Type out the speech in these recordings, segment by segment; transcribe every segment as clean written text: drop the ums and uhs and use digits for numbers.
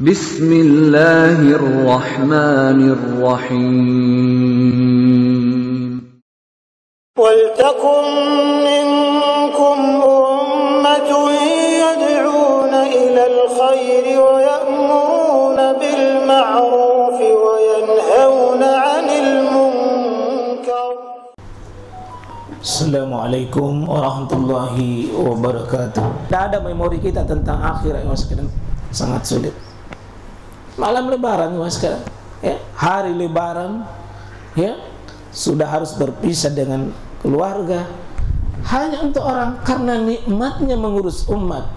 Bismillahirrahmanirrahim. Waltakum minkum ummatun yad'una ilal khairi wa ya'muruna bil ma'rufi wa yanhauna 'anil munkar. Assalamualaikum warahmatullahi wabarakatuh. Tidak ada memori kita tentang akhirat yang sekarang sangat sulit. Malam lebaran mas sekarang, ya, hari lebaran, ya, sudah harus berpisah dengan keluarga hanya untuk orang, karena nikmatnya mengurus umat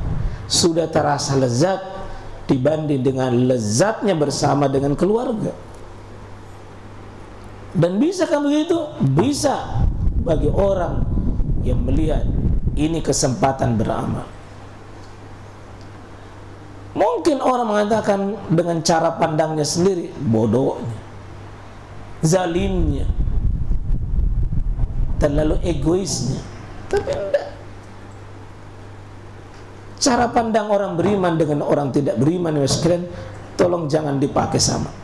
sudah terasa lezat dibanding dengan lezatnya bersama dengan keluarga. Dan bisa kan begitu? Bisa bagi orang yang melihat ini kesempatan beramal. Mungkin orang mengatakan dengan cara pandangnya sendiri, bodohnya, zalimnya, terlalu egoisnya. Tapi enggak. Cara pandang orang beriman dengan orang tidak beriman, ya sekalian, tolong jangan dipakai sama.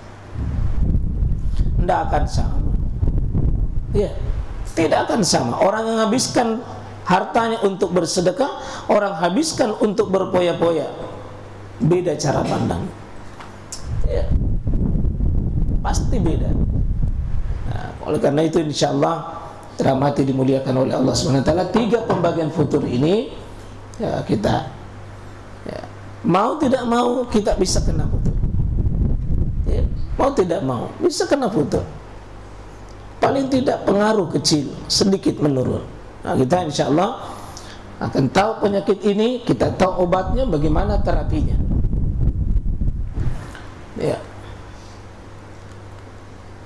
Enggak akan sama. Ya, tidak akan sama. Orang yang habiskan hartanya untuk bersedekah, orang habiskan untuk berpoya-poya. Beda cara pandang, ya, pasti beda. Nah, oleh karena itu insyaallah rahmati dimuliakan oleh Allah SWT, 3 pembagian futur ini, ya, kita, ya, mau tidak mau kita bisa kena futur, ya, mau tidak mau bisa kena futur. Paling tidak pengaruh kecil, sedikit menurun. Nah, kita insyaallah akan tahu penyakit ini, kita tahu obatnya, bagaimana terapinya. Ya.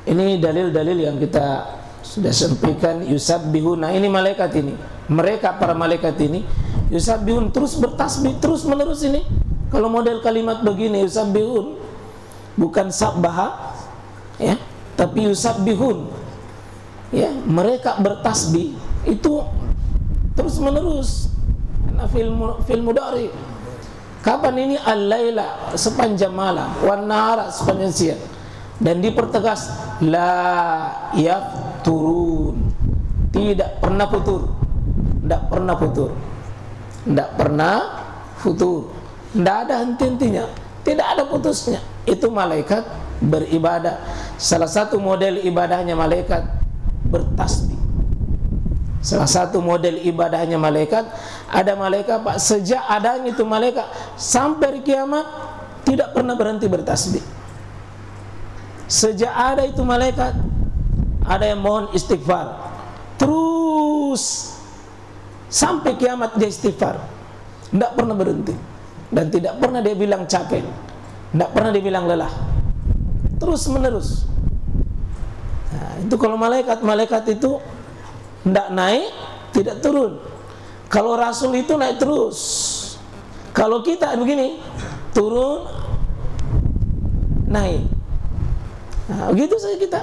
Ini dalil-dalil yang kita sudah sampaikan. Yusabbihun. Nah, ini malaikat ini. Mereka para malaikat ini yusabbihun, terus bertasbih terus menerus ini. Kalau model kalimat begini yusabbihun, bukan sabbaha, ya, tapi yusabbihun. Ya, mereka bertasbih itu terus menerus. Karena fil mudhari. Kapan ini? Al-laila, sepanjang malam, wan nahara, sepanjang siang. Dan dipertegas la yafturun, tidak pernah putur. Tidak pernah putur. Tidak pernah futur. Tidak ada henti-hentinya, tidak ada putusnya. Itu malaikat beribadah. Salah satu model ibadahnya malaikat bertasbih. Salah satu model ibadahnya malaikat, ada malaikat Pak, sejak adanya itu malaikat sampai kiamat tidak pernah berhenti bertasbih. Sejak ada itu malaikat, ada yang mohon istighfar terus sampai kiamat dia istighfar, tidak pernah berhenti. Dan tidak pernah dia bilang capek, tidak pernah dia bilang lelah, terus menerus. Nah, itu kalau malaikat itu tidak naik, tidak turun. Kalau Rasul itu naik terus. Kalau kita begini, turun, naik. Nah, begitu saja kita.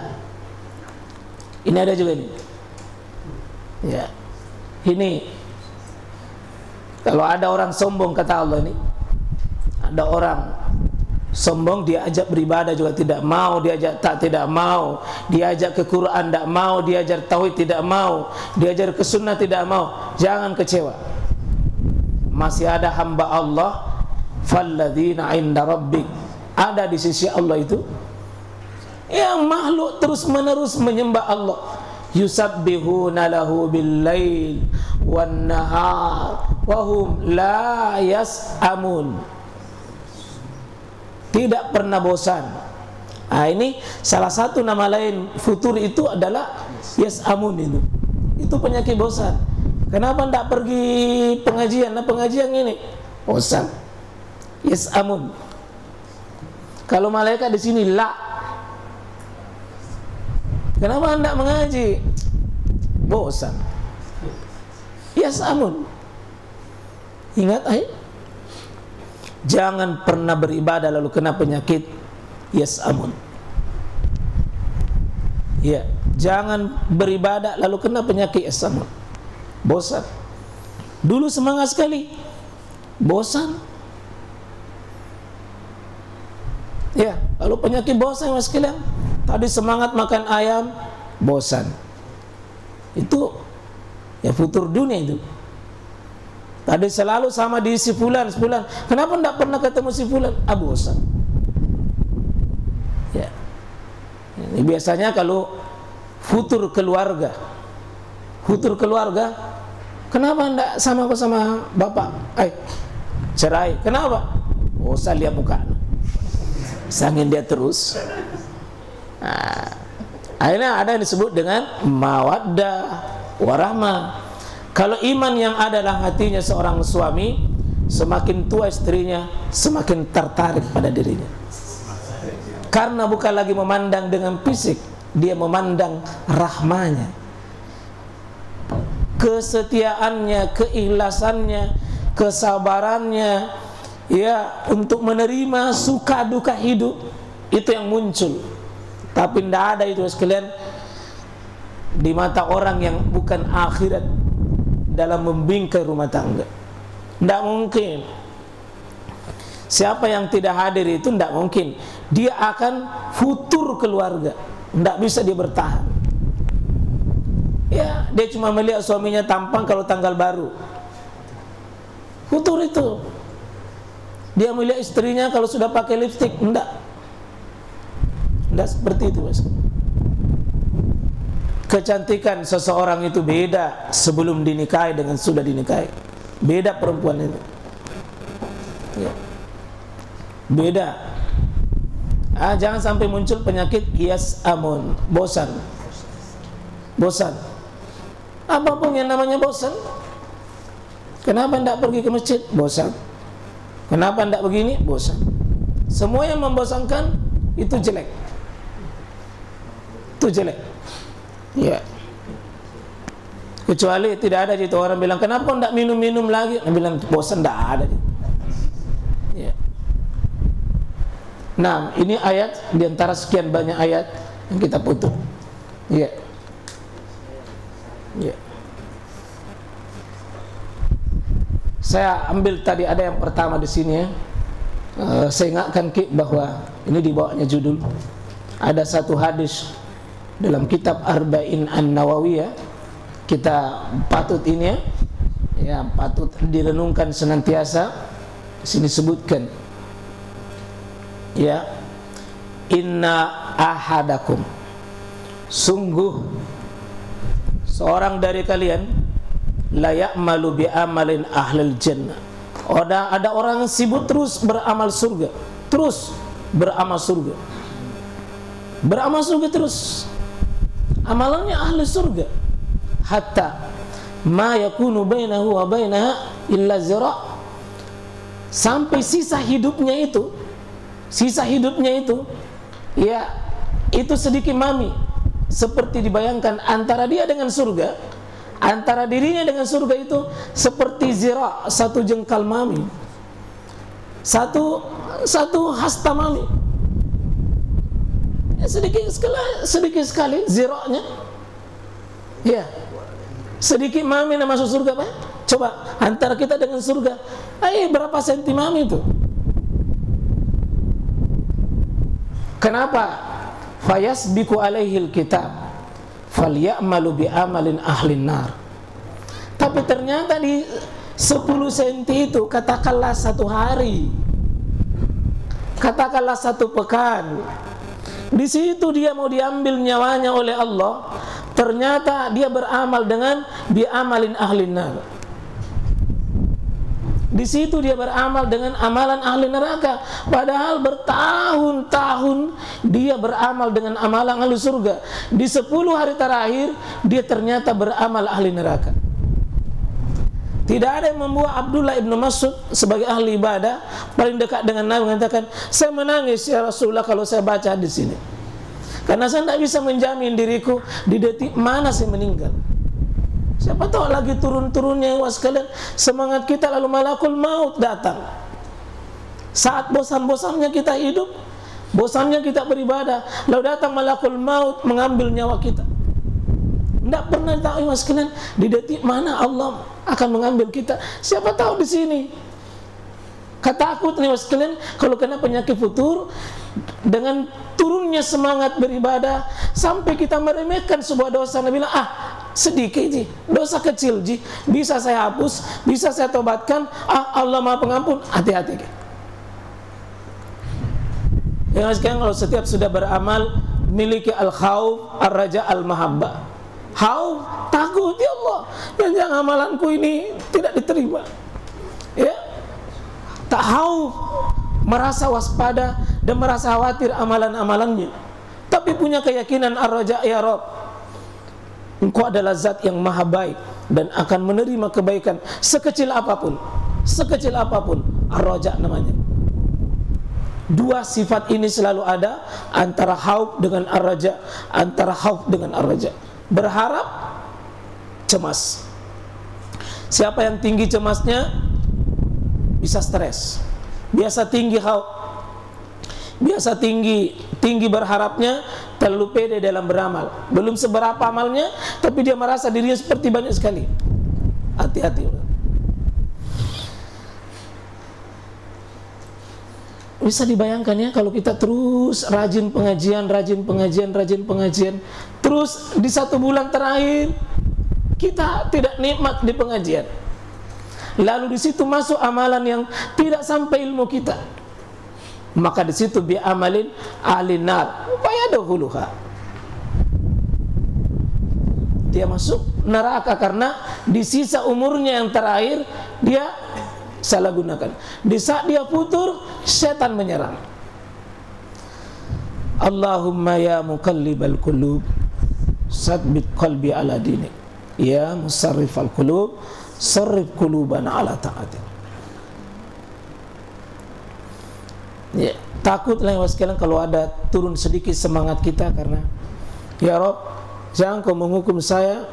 Ini ada juga ini. Ya, ini kalau ada orang sombong, kata Allah ini, ada orang sombong, diajak beribadah juga tidak mau, diajak tak tidak mau, diajak ke Quran tidak mau, diajar tauhid tidak mau, diajar ke sunnah tidak mau. Jangan kecewa. Masih ada hamba Allah, falladzina inda rabbik, ada di sisi Allah itu yang makhluk terus menerus menyembah Allah. Yusabbihuna lahu bil-lail wan nahar wa hum la yas'amun. Tidak pernah bosan. Nah, ini salah satu nama lain futur itu adalah yas'amun itu. Itu penyakit bosan. Kenapa tidak pergi pengajian? Nah, pengajian ini bosan. Yas'amun. Kalau malaikat di sini la. Kenapa tidak mengaji? Bosan. Yas'amun. Ingat jangan pernah beribadah lalu kena penyakit yas'amun. Ya, jangan beribadah lalu kena penyakit yas'amun. Bosan. Dulu semangat sekali, bosan. Ya, lalu penyakit bosan mas sekalian. Tadi semangat makan ayam, bosan. Itu ya futur dunia itu. Tadi selalu sama di si fulan, kenapa tidak pernah ketemu si fulan? Ah, bosan. Ya. Ini biasanya kalau futur keluarga, kenapa tidak sama bapak? Cerai. Kenapa? Bosan lihat muka. Sangin dia terus. Nah, akhirnya ada yang disebut dengan mawaddah warahmah. Kalau iman yang ada dalam hatinya seorang suami, semakin tua istrinya semakin tertarik pada dirinya. Karena bukan lagi memandang dengan fisik, dia memandang rahmanya, kesetiaannya, keikhlasannya, kesabarannya, ya, untuk menerima suka duka hidup, itu yang muncul. Tapi tidak ada itu sekalian di mata orang yang bukan akhirat dalam membingkai rumah tangga. Tidak mungkin. Siapa yang tidak hadir itu tidak mungkin. Dia akan futur keluarga. Tidak bisa dia bertahan. Ya, dia cuma melihat suaminya tampang kalau tanggal baru. Futur itu. Dia melihat istrinya kalau sudah pakai lipstik. Tidak seperti itu, Mas. Kecantikan seseorang itu beda sebelum dinikahi dengan sudah dinikahi. Beda perempuan itu. Ya. Beda. Jangan sampai muncul penyakit hias amun, bosan. Apapun yang namanya bosan. Kenapa tidak pergi ke masjid? Bosan. Kenapa tidak begini? Bosan. Semua yang membosankan itu jelek. Itu jelek. Ya. Kecuali tidak ada itu orang bilang, kenapa kau tidak minum lagi? Dia bilang bosan, tidak ada. Ya. Nah, ini ayat diantara sekian banyak ayat yang kita putus. Ya. Ya. Saya ambil tadi ada yang pertama di sini ya. Saya ingatkan bahwa ini di bawahnya judul ada satu hadis dalam kitab Arba'in An-Nawawiyah. Kita patut ini ya, patut direnungkan senantiasa. Di sini sebutkan ya, inna ahadakum, sungguh seorang dari kalian la ya'malu bi amalin ahlil jannah. Ada orang sibuk terus beramal surga, terus beramal surga terus, amalannya ahli surga, hatta ma yakunu bainahu wa bainaha illa zira', sampai sisa hidupnya itu ya, itu sedikit mami, seperti dibayangkan antara dia dengan surga, antara dirinya dengan surga itu seperti zira', satu jengkal mami, satu hasta mami. Sedikit sekali zira'nya. Ya. Sedikit mami yang masuk surga, Pak. Coba antara kita dengan surga, berapa senti mami itu? Kenapa? Fayasbiqu alaihil kitab falyamalu bi amalin ahlin nar. Tapi ternyata di 10 senti itu, katakanlah 1 hari, katakanlah 1 pekan, di situ dia mau diambil nyawanya oleh Allah, ternyata dia beramal dengan bi amalin ahlin nar. Di situ dia beramal dengan amalan ahli neraka, padahal bertahun-tahun dia beramal dengan amalan ahli surga. Di 10 hari terakhir dia ternyata beramal ahli neraka. Tidak ada yang membuat Abdullah ibn Mas'ud sebagai ahli ibadah paling dekat dengan Nabi mengatakan, saya menangis ya Rasulullah kalau saya baca di sini, karena saya tidak bisa menjamin diriku di detik mana saya meninggal. Siapa tahu lagi turun-turunnya sekalian semangat kita, lalu malakul maut datang. Saat bosan-bosannya kita hidup, bosannya kita beribadah, lalu datang malakul maut mengambil nyawa kita. Tidak pernah tahu sekalian di detik mana Allah akan mengambil kita. Siapa tahu di sini Takut nih mas kalian kalau kena penyakit futur, dengan turunnya semangat beribadah sampai kita meremehkan sebuah dosa. Nabi bilang, sedikit ji, dosa kecil ji, bisa saya hapus, bisa saya tobatkan, Allah Maha Pengampun. Hati-hati. Ya mas kalian, kalau setiap sudah beramal miliki al-khawf, ar-raja, al-mahabbah. Khawf, takut ya Allah, dan jangan amalanku ini tidak diterima. Ya, tak khauf, merasa waspada dan merasa khawatir amalan-amalannya, tapi punya keyakinan ar-raja, ya Rabb, Engkau adalah zat yang maha baik dan akan menerima kebaikan sekecil apapun, ar-raja namanya. Dua sifat ini selalu ada antara khauf dengan ar-raja, antara khauf dengan ar-raja. Berharap, cemas. Siapa yang tinggi cemasnya bisa stres. Biasa tinggi khauf, biasa tinggi berharapnya, terlalu pede dalam beramal. Belum seberapa amalnya, tapi dia merasa dirinya seperti banyak sekali. Hati-hati. Bisa dibayangkan ya, kalau kita terus rajin pengajian, terus di 1 bulan terakhir kita tidak nikmat di pengajian, lalu di situ masuk amalan yang tidak sampai ilmu kita, maka di situ bi amalin ahlin nar fayadkhuluha, dia masuk neraka karena di sisa umurnya yang terakhir dia salah gunakan. Di saat dia futur, setan menyerang. Allahumma ya muqallibal qulub, sabbit qalbi ala dinik. Ya musarrifal qulub, sarrif qulubana ala ta'atik. Ya, takutlah sekalian kalau ada turun sedikit semangat kita, karena ya Rabb, jangan kau menghukum saya,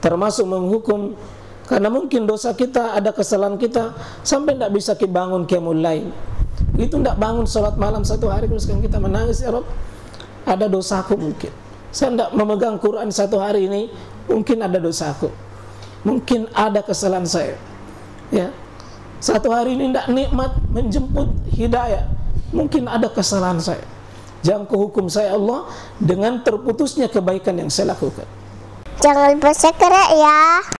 termasuk menghukum karena mungkin dosa kita, ada kesalahan kita sampai tidak bisa kita bangun qiyamul lail. Itu tidak bangun sholat malam 1 hari, terus kan kita menangis, ya Rabb, ada dosaku mungkin. Saya tidak memegang Quran 1 hari ini, mungkin ada dosaku, mungkin ada kesalahan saya. Ya, 1 hari ini tidak nikmat menjemput hidayah, mungkin ada kesalahan saya. Jangan kau hukum saya Allah dengan terputusnya kebaikan yang saya lakukan. Jangan lupa subscribe ya.